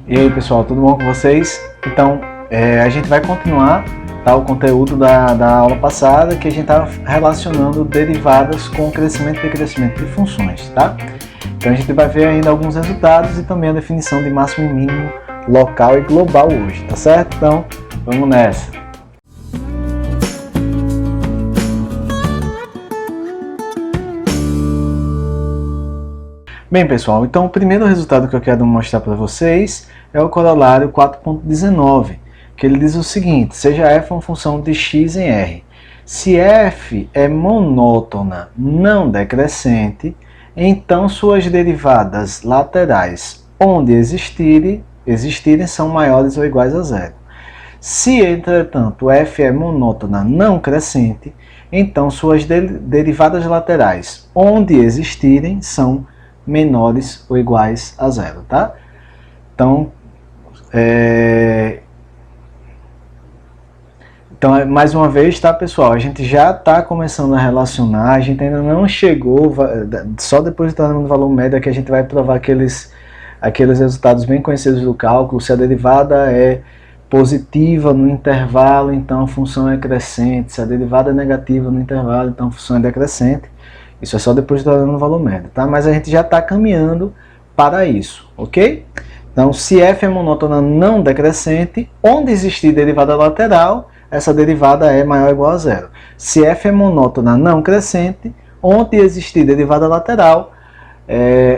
E aí pessoal, tudo bom com vocês? Então, a gente vai continuar o conteúdo da aula passada, que a gente estava relacionando derivadas com crescimento e decrescimento de funções, tá? Então a gente vai ver ainda alguns resultados e também a definição de máximo e mínimo local e global hoje, tá certo? Então, vamos nessa! Bem pessoal, então o primeiro resultado que eu quero mostrar para vocês é o corolário 4.19, que ele diz o seguinte: seja f uma função de x em r. Se f é monótona não decrescente, então suas derivadas laterais, onde existirem, são maiores ou iguais a zero. Se, entretanto, f é monótona não crescente, então suas derivadas laterais, onde existirem, são menores ou iguais a zero, tá? Então, mais uma vez, tá, pessoal? A gente já está começando a relacionar, a gente ainda não chegou, só depois de teorema do valor médio é que a gente vai provar aqueles resultados bem conhecidos do cálculo. Se a derivada é positiva no intervalo, então a função é crescente. Se a derivada é negativa no intervalo, então a função é decrescente. Isso é só depois de teorema do valor médio, tá? Mas a gente já está caminhando para isso, ok? Então, se f é monótona não decrescente, onde existir derivada lateral, essa derivada é maior ou igual a zero. Se f é monótona não crescente, onde existir derivada lateral,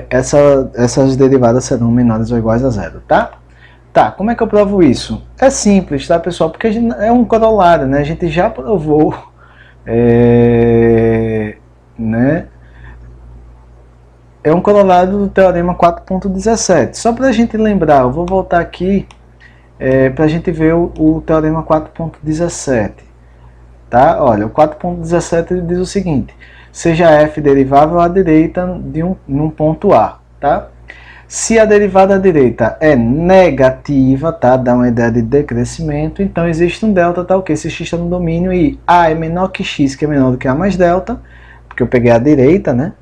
essas derivadas serão menores ou iguais a zero, tá? Tá, como é que eu provo isso? É simples, tá, pessoal? Porque é um corolário, né? A gente já provou, né? É um corolário do teorema 4.17. Só para a gente lembrar, eu vou voltar aqui para a gente ver o teorema 4.17. Tá? Olha, o 4.17 diz o seguinte: seja f derivável à direita de um ponto A. Tá? Se a derivada à direita é negativa, tá? Dá uma ideia de decrescimento, então existe um delta, tá? O que? Se x está no domínio e A é menor que x, que é menor do que A mais delta, porque eu peguei a direita, né?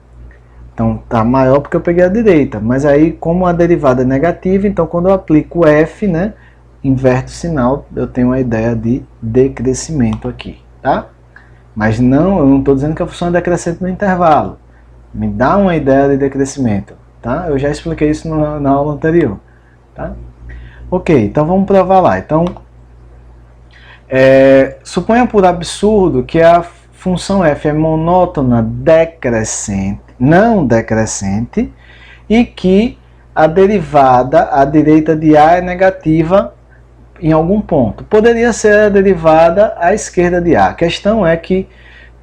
Então tá maior porque eu peguei a direita, mas aí como a derivada é negativa, então quando eu aplico f, né, inverto o sinal, eu tenho uma ideia de decrescimento aqui, tá? Mas não, eu não estou dizendo que a função é decrescente no intervalo, me dá uma ideia de decrescimento, tá? Eu já expliquei isso na aula anterior, tá? Ok, então vamos provar lá. Então, suponha por absurdo que a função f é monótona decrescente, não decrescente, e que a derivada à direita de A é negativa em algum ponto. Poderia ser a derivada à esquerda de A. A questão é que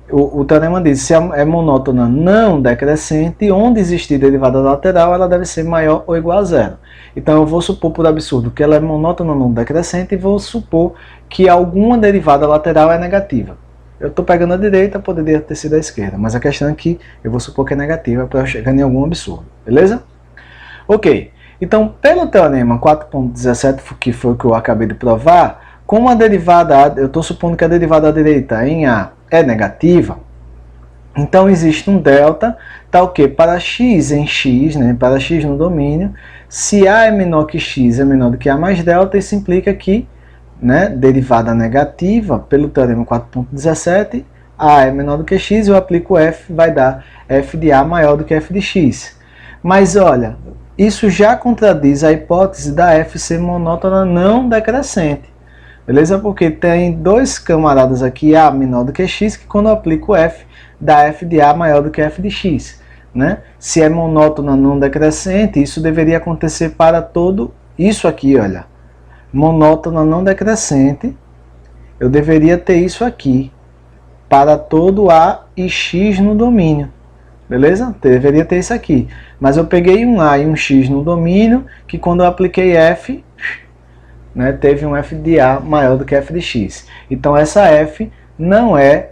o teorema diz: se é monótona não decrescente, onde existir derivada lateral, ela deve ser maior ou igual a zero. Então eu vou supor por absurdo que ela é monótona não decrescente e vou supor que alguma derivada lateral é negativa. Eu estou pegando a direita, poderia ter sido a esquerda, mas a questão é que eu vou supor que é negativa para eu chegar em algum absurdo, beleza? Ok, então pelo teorema 4.17, que foi o que eu acabei de provar, como a derivada, eu estou supondo que a derivada à direita em A é negativa, então existe um delta, tá o quê? Para x em x, né, para x no domínio, se A é menor que x é menor do que A mais delta, isso implica que, né, derivada negativa, pelo teorema 4.17, A é menor do que x, eu aplico f, vai dar f de A maior do que f de x. Mas olha, isso já contradiz a hipótese da f ser monótona não decrescente. Beleza? Porque tem dois camaradas aqui, A menor do que x, que quando eu aplico f, dá f de A maior do que f de x. Né? Se é monótona não decrescente, isso deveria acontecer para todo isso aqui, olha. Monótona não decrescente, eu deveria ter isso aqui, para todo A e x no domínio, beleza? Deveria ter isso aqui, mas eu peguei um A e um x no domínio, que quando eu apliquei f, né, teve um f de A maior do que f de x. Então essa f não é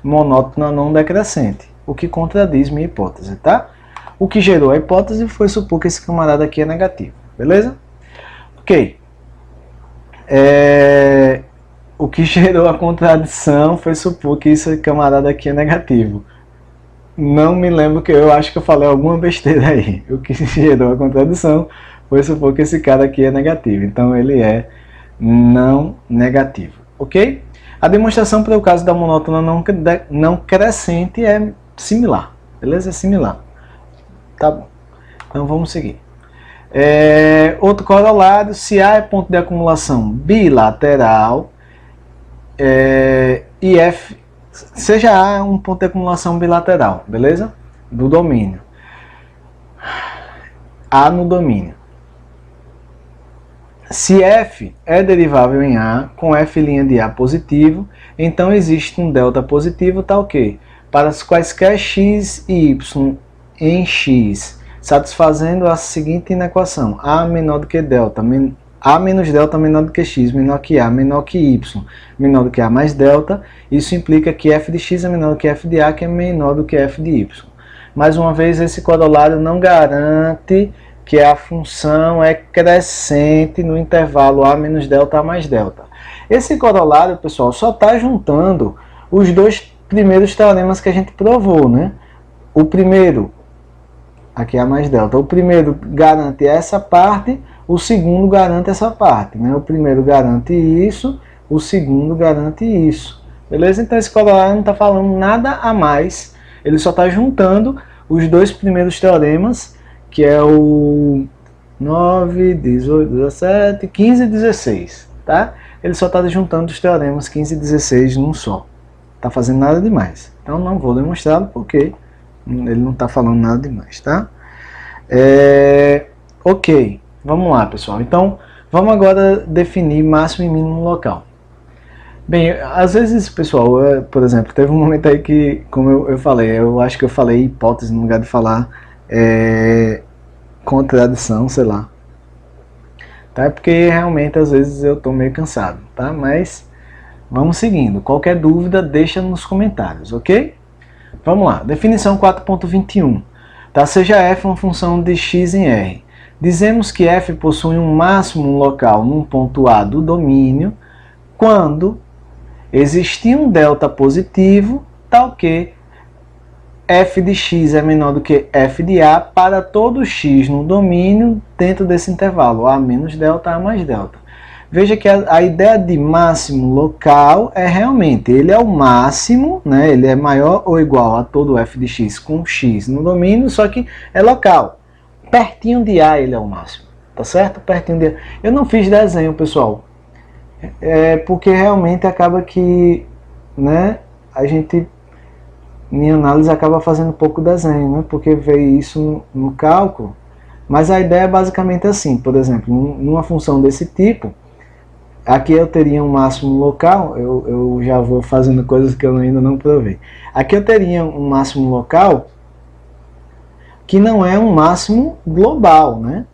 monótona não decrescente, o que contradiz minha hipótese, tá? O que gerou a hipótese foi supor que esse camarada aqui é negativo, beleza? Ok. O que gerou a contradição foi supor que esse camarada aqui é negativo. Não me lembro, que eu acho que eu falei alguma besteira aí. O que gerou a contradição Vou supor que esse cara aqui é negativo, então ele é não negativo, ok? A demonstração para o caso da monótona não crescente é similar, beleza? É similar. Tá bom, então vamos seguir. Outro corolário, se A é ponto de acumulação bilateral e F, seja A um ponto de acumulação bilateral, beleza? Do domínio. A no domínio. Se F é derivável em A, com F' de A positivo, então existe um delta positivo, tá ok? Para as quaisquer x e y em x, satisfazendo a seguinte inequação: A menor do que delta, A menos delta menor do que x, menor que A, menor que y, menor do que A mais delta. Isso implica que f de x é menor do que f de A, que é menor do que f de y. Mais uma vez, esse corolário não garante que a função é crescente no intervalo A menos delta, A mais delta. Esse corolário, pessoal, só está juntando os dois primeiros teoremas que a gente provou, né? O primeiro, aqui é A mais delta, o primeiro garante essa parte, o segundo garante essa parte, né? O primeiro garante isso, o segundo garante isso. Beleza? Então esse corolário não está falando nada a mais, ele só está juntando os dois primeiros teoremas, que é o 9, 18, 17, 15 e 16, tá? Ele só está juntando os teoremas 15 e 16 num só. Está fazendo nada demais. Então não vou demonstrá-lo porque ele não está falando nada demais, tá? Ok, vamos lá, pessoal. Então vamos agora definir máximo e mínimo local. Bem, às vezes, pessoal, por exemplo, teve um momento aí que, como eu falei, eu acho que eu falei hipótese no lugar de falar contradição, sei lá. Tá? É porque realmente às vezes eu tô meio cansado, tá? Mas vamos seguindo. Qualquer dúvida, deixa nos comentários, ok? Vamos lá. Definição 4.21. Tá? Seja f uma função de x em R. Dizemos que f possui um máximo local num ponto A do domínio quando existir um delta positivo, tal que f de x é menor do que f de A para todo x no domínio dentro desse intervalo, A menos delta, A mais delta. Veja que a ideia de máximo local é realmente, ele é o máximo, né? Ele é maior ou igual a todo f de x com x no domínio, só que é local. Pertinho de A ele é o máximo, tá certo? Pertinho de A. Eu não fiz desenho, pessoal, porque realmente acaba que, né, a gente... minha análise acaba fazendo pouco desenho, né? Porque veio isso no cálculo, mas a ideia é basicamente assim. Por exemplo, numa função desse tipo, aqui eu teria um máximo local, eu já vou fazendo coisas que eu ainda não provei. Aqui eu teria um máximo local que não é um máximo global, né?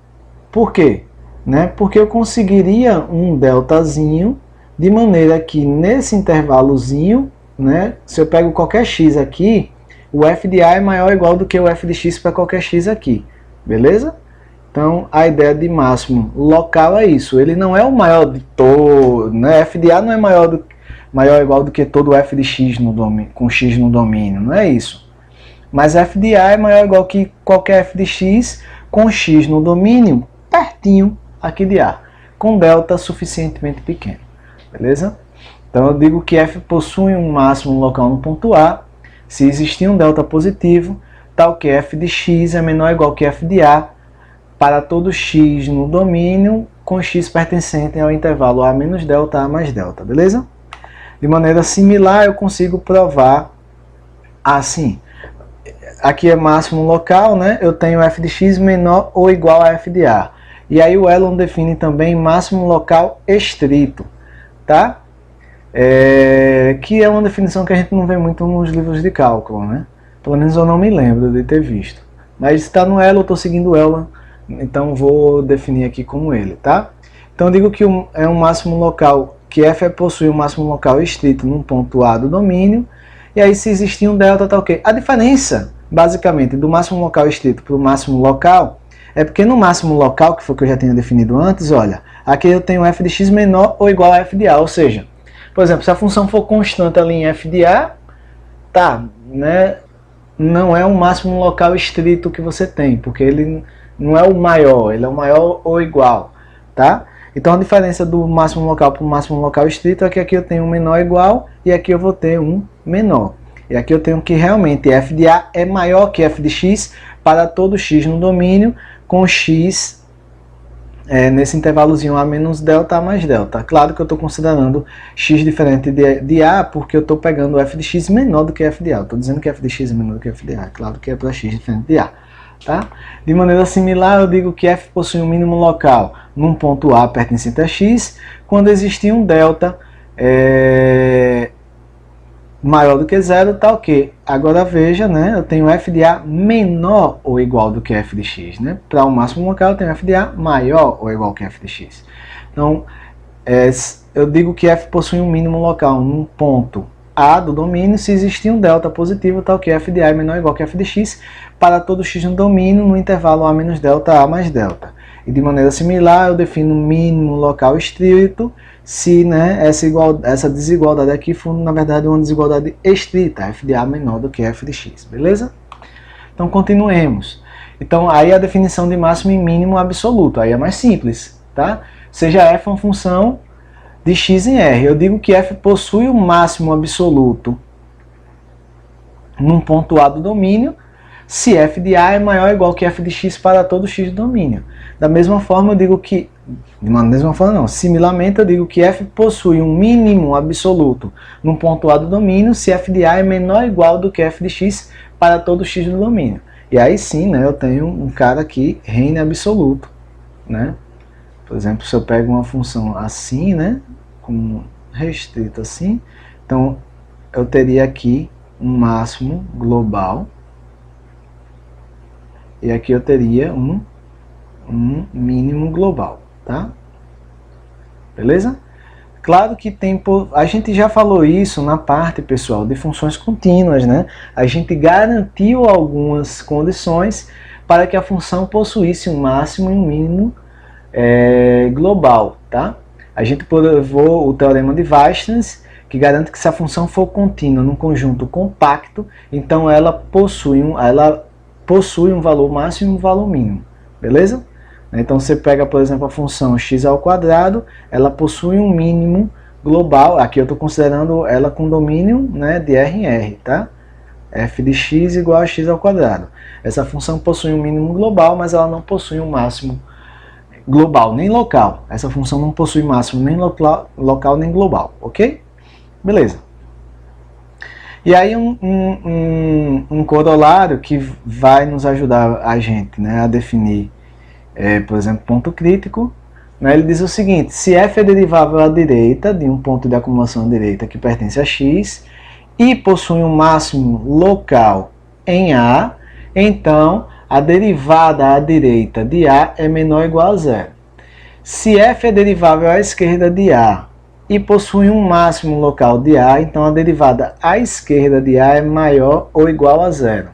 Por quê? Né? Porque eu conseguiria um deltazinho, de maneira que nesse intervalozinho, né, se eu pego qualquer x aqui, o f de A é maior ou igual do que o f de x para qualquer x aqui, beleza? Então a ideia de máximo local é isso, ele não é o maior de todo, né? F de A não é maior ou igual do que todo f de x no domínio, com x no domínio, não é isso. Mas f de A é maior ou igual que qualquer f de x com x no domínio, pertinho aqui de A, com delta suficientemente pequeno, beleza? Então eu digo que f possui um máximo local no ponto A, se existir um delta positivo, tal que f de x é menor ou igual que f de A, para todo x no domínio, com x pertencente ao intervalo A menos delta, A mais delta, beleza? De maneira similar eu consigo provar assim. Aqui é máximo local, né? Eu tenho f de x menor ou igual a f de A. E aí o Elon define também máximo local estrito, tá? Que é uma definição que a gente não vê muito nos livros de cálculo, né? Pelo menos eu não me lembro de ter visto. Mas está no Elon, eu estou seguindo o Elon, então vou definir aqui como ele, tá? Então eu digo que é um máximo local, que f possui um máximo local estrito num ponto A do domínio, e aí se existir um delta, tá ok. A diferença, basicamente, do máximo local estrito para o máximo local, é porque no máximo local, que foi o que eu já tinha definido antes, olha, aqui eu tenho f de x menor ou igual a f de A, ou seja, por exemplo, se a função for constante ali em f de A, tá, né, não é um máximo local estrito que você tem, porque ele não é o maior, ele é o maior ou igual, tá? Então a diferença do máximo local para o máximo local estrito é que aqui eu tenho um menor igual e aqui eu vou ter um menor. E aqui eu tenho que realmente f de A é maior que f de x para todo x no domínio, com x nesse intervalozinho A menos delta, A mais delta. Claro que eu estou considerando x diferente de A, porque eu estou pegando f de x menor do que f de A. Eu estou dizendo que f de x é menor do que f de A. Claro que é para x diferente de A. Tá? De maneira similar, eu digo que f possui um mínimo local num ponto A pertencente a x, quando existir um delta maior do que zero, tá ok. Agora veja, né, eu tenho f de A menor ou igual do que f de x. Né? Para o máximo local, eu tenho f de A maior ou igual que f de x. Então, eu digo que f possui um mínimo local num ponto A do domínio, se existir um delta positivo, tá ok, f de A é menor ou igual que f de x, para todo x no domínio, no intervalo A menos delta, A mais delta. E de maneira similar, eu defino mínimo local estrito, se, né, essa desigualdade aqui for, na verdade, uma desigualdade estrita, f de A menor do que f de x, beleza? Então, continuemos. Então, aí a definição de máximo e mínimo absoluto, aí é mais simples, tá? Seja f uma função de x em R. Eu digo que f possui o máximo absoluto num ponto A do domínio, se f de A é maior ou igual que f de x para todo x do domínio. Da mesma forma, eu digo que, similarmente eu digo que f possui um mínimo absoluto num ponto A do domínio, se f de A é menor ou igual do que f de x para todo x do domínio. E aí sim, né, eu tenho um cara aqui, reino absoluto, né? Por exemplo, se eu pego uma função assim, né, com restrito assim, então eu teria aqui um máximo global e aqui eu teria um mínimo global, tá? Beleza? Claro que a gente já falou isso na parte, pessoal, de funções contínuas, né? A gente garantiu algumas condições para que a função possuísse um máximo e um mínimo global, tá? A gente provou o teorema de Weierstrass, que garante que se a função for contínua num conjunto compacto, então ela possui um valor máximo e um valor mínimo, beleza? Então você pega, por exemplo, a função x ao quadrado, ela possui um mínimo global, aqui eu estou considerando ela com domínio, né, de R em R, tá? f de x igual a x ao quadrado. Essa função possui um mínimo global, mas ela não possui um máximo global nem local. Essa função não possui máximo nem local nem global, ok? Beleza. E aí um corolário que vai nos ajudar a gente, né, a definir, por exemplo, ponto crítico, né, ele diz o seguinte: se f é derivável à direita de um ponto de acumulação à direita que pertence a x e possui um máximo local em A, então a derivada à direita de A é menor ou igual a zero. Se f é derivável à esquerda de A e possui um máximo local de A, então a derivada à esquerda de A é maior ou igual a zero.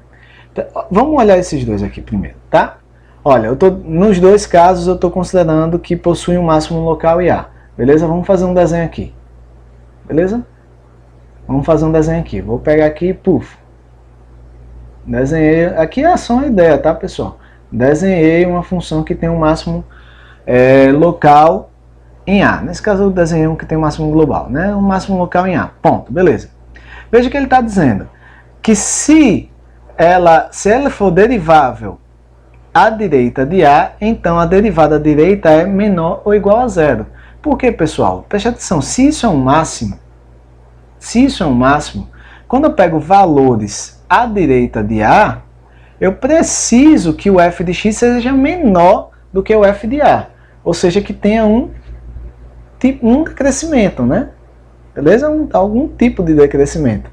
Então, vamos olhar esses dois aqui primeiro, tá? Olha, nos dois casos eu estou considerando que possui um máximo local em A. Beleza? Vamos fazer um desenho aqui. Beleza? Vamos fazer um desenho aqui. Vou pegar aqui, puf. Desenhei. Aqui é só uma ideia, tá, pessoal? Desenhei uma função que tem um máximo local em A. Nesse caso eu desenhei um que tem um máximo global, né? Um máximo local em A. Ponto. Beleza. Veja que ele está dizendo que se ela for derivável à direita de A, então a derivada à direita é menor ou igual a zero. Por quê, pessoal? Preste atenção, se isso é um máximo, quando eu pego valores à direita de A, eu preciso que o f de x seja menor do que o f de A. Ou seja, que tenha um decrescimento, né? Beleza? Algum tipo de decrescimento.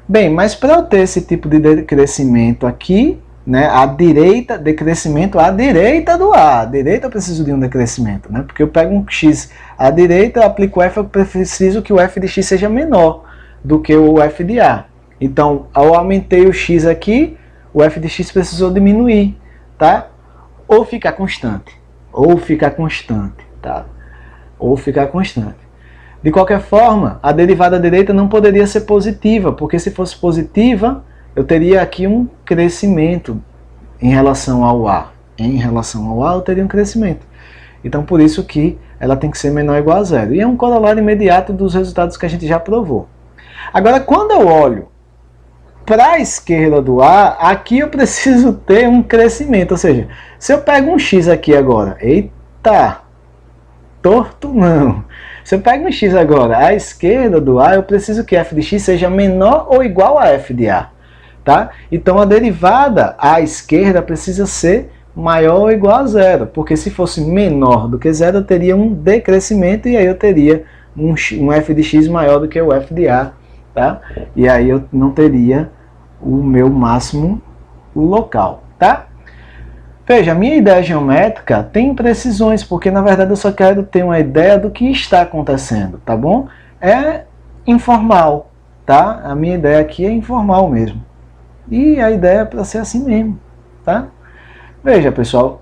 Bem, mas para eu ter esse tipo de decrescimento aqui, né, decrescimento à direita do A. À direita eu preciso de um decrescimento, né? Porque eu pego um x à direita, eu aplico o f, eu preciso que o f de x seja menor do que o f de A. Então, eu aumentei o x aqui, o f de x precisou diminuir, tá? Ou ficar constante, tá? Ou ficar constante. De qualquer forma, a derivada à direita não poderia ser positiva, porque se fosse positiva, eu teria aqui um crescimento em relação ao A em relação ao A, eu teria um crescimento. Então, por isso que ela tem que ser menor ou igual a zero. E é um corolário imediato dos resultados que a gente já provou. Agora, quando eu olho para a esquerda do A, aqui eu preciso ter um crescimento. Ou seja, se eu pego um x aqui agora, eita, torto não. Se eu pego um x agora à esquerda do A, eu preciso que f de x seja menor ou igual a f de A. Tá? Então a derivada à esquerda precisa ser maior ou igual a zero, porque se fosse menor do que zero, eu teria um decrescimento e aí eu teria um f de x maior do que o f de A. Tá? E aí eu não teria o meu máximo local. Tá? Veja, a minha ideia geométrica tem imprecisões, porque na verdade eu só quero ter uma ideia do que está acontecendo, tá bom? É informal, tá? A minha ideia aqui é informal mesmo. E a ideia é para ser assim mesmo, tá? Veja, pessoal,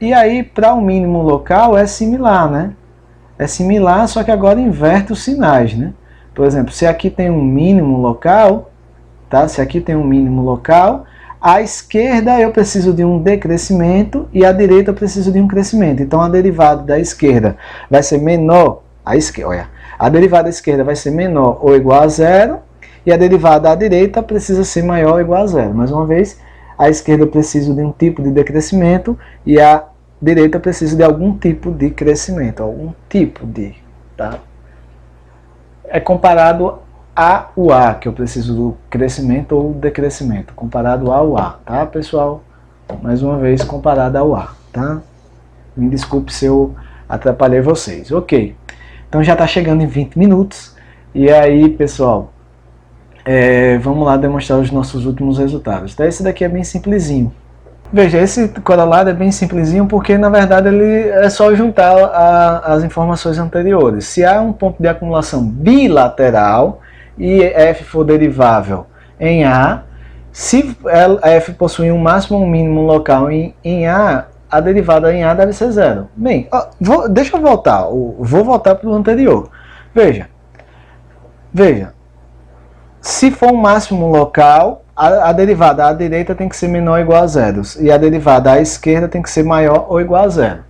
e aí para o mínimo local é similar, né? É similar, só que agora inverte os sinais, né? Por exemplo, se aqui tem um mínimo local, tá? Se aqui tem um mínimo local, à esquerda eu preciso de um decrescimento e à direita eu preciso de um crescimento. Então a derivada da esquerda vai ser menor, a derivada da esquerda vai ser menor ou igual a zero, e a derivada à direita precisa ser maior ou igual a zero. Mais uma vez, à esquerda eu preciso de um tipo de decrescimento e à direita eu preciso de algum tipo de crescimento, algum tipo de, tá? É comparado ao A, que eu preciso do crescimento ou decrescimento, comparado ao A, tá, pessoal? Mais uma vez, comparado ao A, tá? Me desculpe se eu atrapalhei vocês. Ok, então já está chegando em 20 minutos, e aí, pessoal, vamos lá demonstrar os nossos últimos resultados. Então, esse daqui é bem simplesinho. Veja, esse corolário é bem simplesinho porque, na verdade, ele é só juntar as informações anteriores. Se há um ponto de acumulação bilateral e f for derivável em A, se f possuir um máximo ou um mínimo local em A, a derivada em A deve ser zero. Bem, deixa eu voltar, vou voltar para o anterior. Veja, se for um máximo local, a derivada à direita tem que ser menor ou igual a zero, e a derivada à esquerda tem que ser maior ou igual a zero.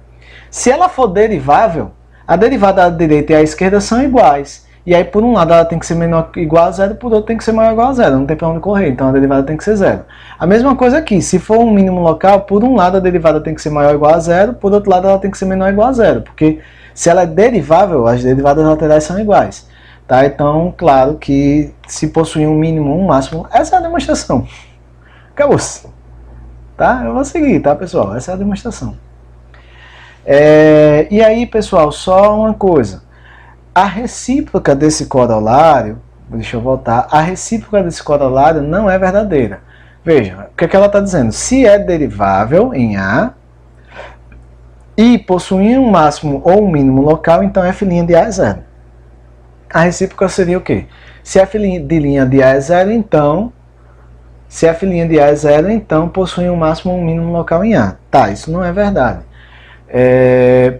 Se ela for derivável, a derivada à direita e à esquerda são iguais. E aí, por um lado, ela tem que ser menor ou igual a zero, por outro tem que ser maior ou igual a zero. Não tem para onde correr, então a derivada tem que ser zero. A mesma coisa aqui, se for um mínimo local, por um lado a derivada tem que ser maior ou igual a zero, por outro lado ela tem que ser menor ou igual a zero. Porque se ela é derivável, as derivadas laterais são iguais. Tá? Então, claro que se possuir um mínimo ou um máximo, essa é a demonstração. Acabou-se. Tá? Eu vou seguir, tá, pessoal? Essa é a demonstração. E aí, pessoal, só uma coisa. A recíproca desse corolário, deixa eu voltar, a recíproca desse corolário não é verdadeira. Veja, o que ela está dizendo? Se é derivável em A e possuir um máximo ou um mínimo local, então f' de A é zero. A recíproca seria o quê? Se f' de A é zero, então possui um máximo ou um mínimo local em A. Tá, isso não é verdade.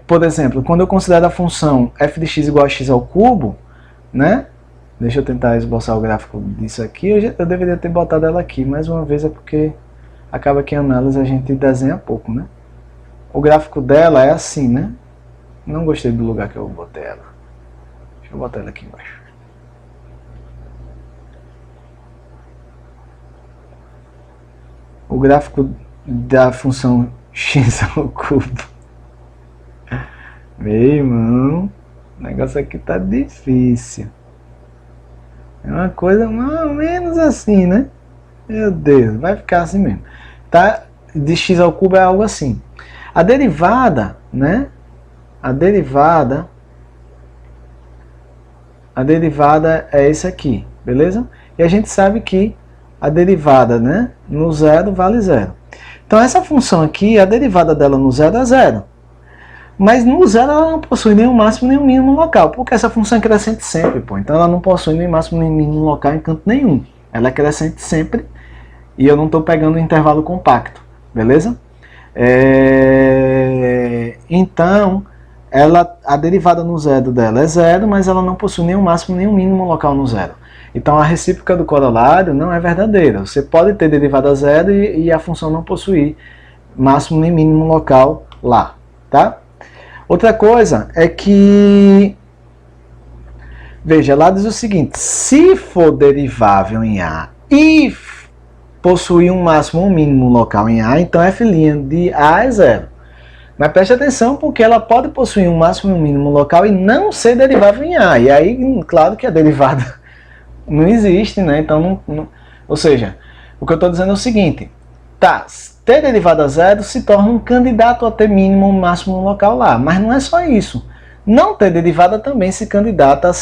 Por exemplo, quando eu considero a função f de x igual a x ao cubo, né? Deixa eu tentar esboçar o gráfico disso aqui. Eu deveria ter botado ela aqui, mais uma vez é porque acaba que em análise a gente desenha pouco, né? O gráfico dela é assim, né? Não gostei do lugar que eu botei ela. Deixa eu botar ela aqui embaixo. O gráfico da função x ao cubo. Meu irmão, o negócio aqui tá difícil. É uma coisa mais ou menos assim, né? Meu Deus, vai ficar assim mesmo. Tá? De x ao cubo é algo assim. A derivada, né? A derivada é esse aqui, beleza? E a gente sabe que a derivada, né, no zero vale zero. Então essa função aqui, a derivada dela no zero é zero. Mas no zero ela não possui nem o máximo nem o mínimo local, porque essa função é crescente sempre, pô. Então ela não possui nem máximo nem mínimo local em canto nenhum. Ela é crescente sempre e eu não estou pegando um intervalo compacto, beleza? Então, a derivada no zero dela é zero, mas ela não possui nem o máximo nem o mínimo local no zero. Então a recíproca do corolário não é verdadeira. Você pode ter derivada zero e a função não possuir máximo e mínimo local lá, tá? Outra coisa é que, veja, lá diz o seguinte, se for derivável em A e possuir um máximo ou um mínimo local em A, então f' de A é zero. Mas preste atenção porque ela pode possuir um máximo e um mínimo local e não ser derivável em A. E aí, claro que a derivada não existe, né? Então, ou seja, o que eu estou dizendo é o seguinte, tá, ter derivada zero se torna um candidato a ter mínimo ou máximo local lá, mas não é só isso. Não ter derivada também se candidata a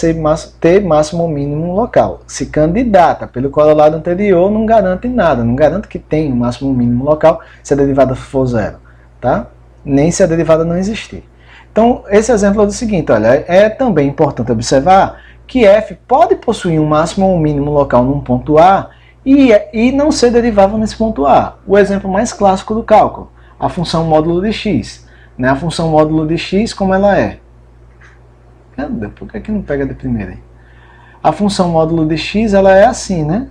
ter máximo ou mínimo local. Se candidata, pelo corolário anterior, não garante nada, não garante que tenha um máximo ou mínimo local se a derivada for zero, tá? Nem se a derivada não existir. Então, esse exemplo é o seguinte, olha, é também importante observar que f pode possuir um máximo ou um mínimo local num ponto A e não ser derivável nesse ponto A. O exemplo mais clássico do cálculo, a função módulo de x. Né? A função módulo de x, como ela é? Por que não pega de primeira? Hein? A função módulo de x, ela é assim, né?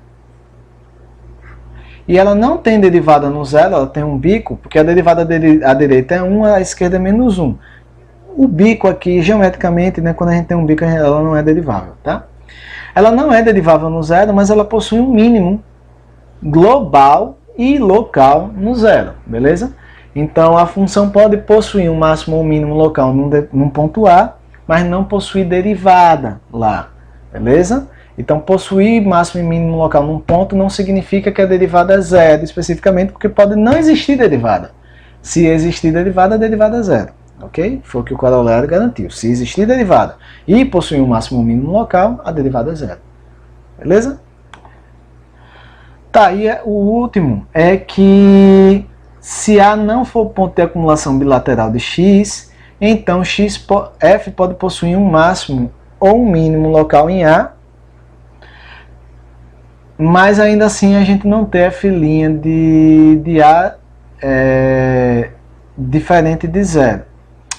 E ela não tem derivada no zero, ela tem um bico, porque a derivada à direita é 1, a esquerda é menos 1. O bico aqui, geometricamente, né, quando a gente tem um bico, ela não é derivável, tá? Ela não é derivável no zero, mas ela possui um mínimo global e local no zero, beleza? Então, a função pode possuir um máximo ou mínimo local num ponto A, mas não possui derivada lá, beleza? Então, possuir máximo e mínimo local num ponto não significa que a derivada é zero, especificamente porque pode não existir derivada. Se existir derivada, a derivada é zero, ok? Foi o que o corolário garantiu. Se existir derivada e possuir um máximo e mínimo local, a derivada é zero, beleza? Tá, e o último é que se A não for ponto de acumulação bilateral de x, então f pode possuir um máximo ou um mínimo local em A, mas ainda assim a gente não tem f' de A diferente de zero.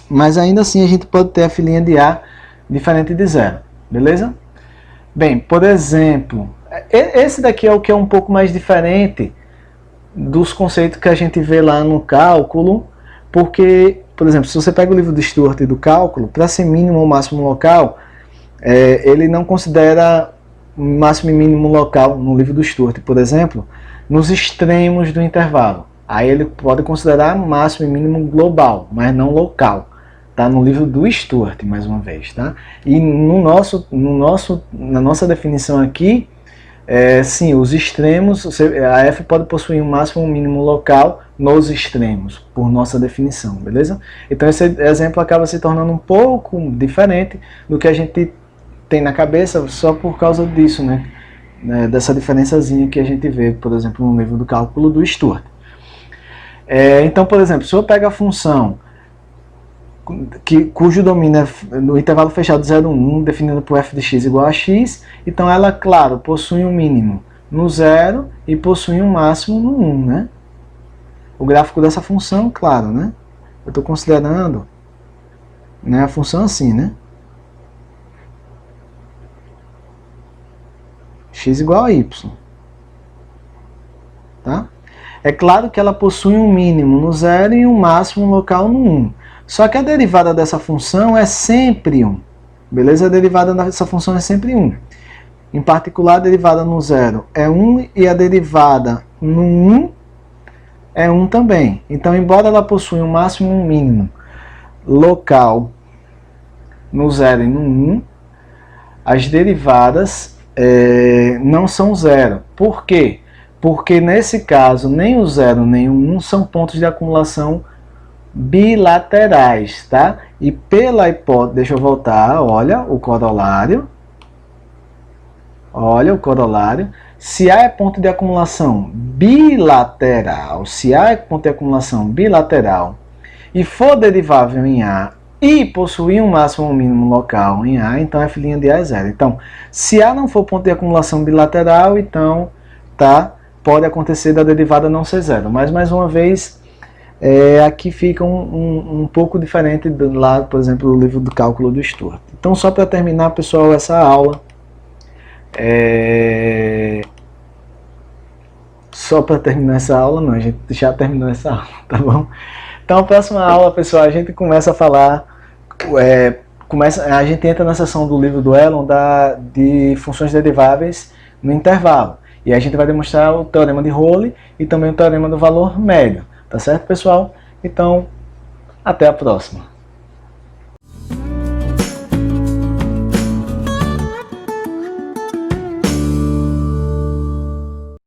Mas ainda assim a gente pode ter f' de A diferente de zero, beleza? Bem, por exemplo, esse daqui é o que é um pouco mais diferente dos conceitos que a gente vê lá no cálculo, porque, por exemplo, se você pega o livro de Stuart do cálculo, para ser mínimo ou máximo local, ele não considera máximo e mínimo local no livro do Stuart, por exemplo, nos extremos do intervalo. Aí ele pode considerar máximo e mínimo global, mas não local. Tá no livro do Stuart, mais uma vez, tá? E na nossa definição aqui, sim, os extremos, a f pode possuir um máximo e um mínimo local nos extremos, por nossa definição, beleza? Então esse exemplo acaba se tornando um pouco diferente do que a gente tem na cabeça só por causa disso, né? Dessa diferençazinha que a gente vê, por exemplo, no livro do cálculo do Stuart. Então, por exemplo, se eu pego a função cujo domínio é no intervalo fechado 0, 1, definido por f de x igual a x, então ela, claro, possui um mínimo no 0 e possui um máximo no 1, né? O gráfico dessa função, claro, né? Eu estou considerando, né, a função assim, né? X igual a y. Tá? É claro que ela possui um mínimo no 0 e um máximo local no 1. Só que a derivada dessa função é sempre 1. Beleza? A derivada dessa função é sempre 1. Em particular, a derivada no 0 é 1 e a derivada no 1 é 1 também. Então, embora ela possua um máximo e um mínimo local no 0 e no 1, as derivadas não são 0. Por quê? Porque nesse caso, nem o 0 nem o 1 são pontos de acumulação bilaterais, tá? E pela hipótese, deixa eu voltar, olha o corolário. Olha o corolário. Se A é ponto de acumulação bilateral, se A é ponto de acumulação bilateral e for derivável em A e possuir um máximo ou um mínimo local em A, então f' de A é zero. Então, se A não for ponto de acumulação bilateral, então, tá, pode acontecer da derivada não ser zero. Mas, mais uma vez, aqui fica um pouco diferente do lado, por exemplo, do livro do cálculo do Stuart. Então, só para terminar, pessoal, essa aula, só para terminar essa aula, não, a gente já terminou essa aula, tá bom? Então, a próxima aula, pessoal, a gente começa a falar, a gente entra na seção do livro do Elon de funções deriváveis no intervalo. E a gente vai demonstrar o teorema de Rowley e também o teorema do valor médio. Tá certo, pessoal? Então, até a próxima.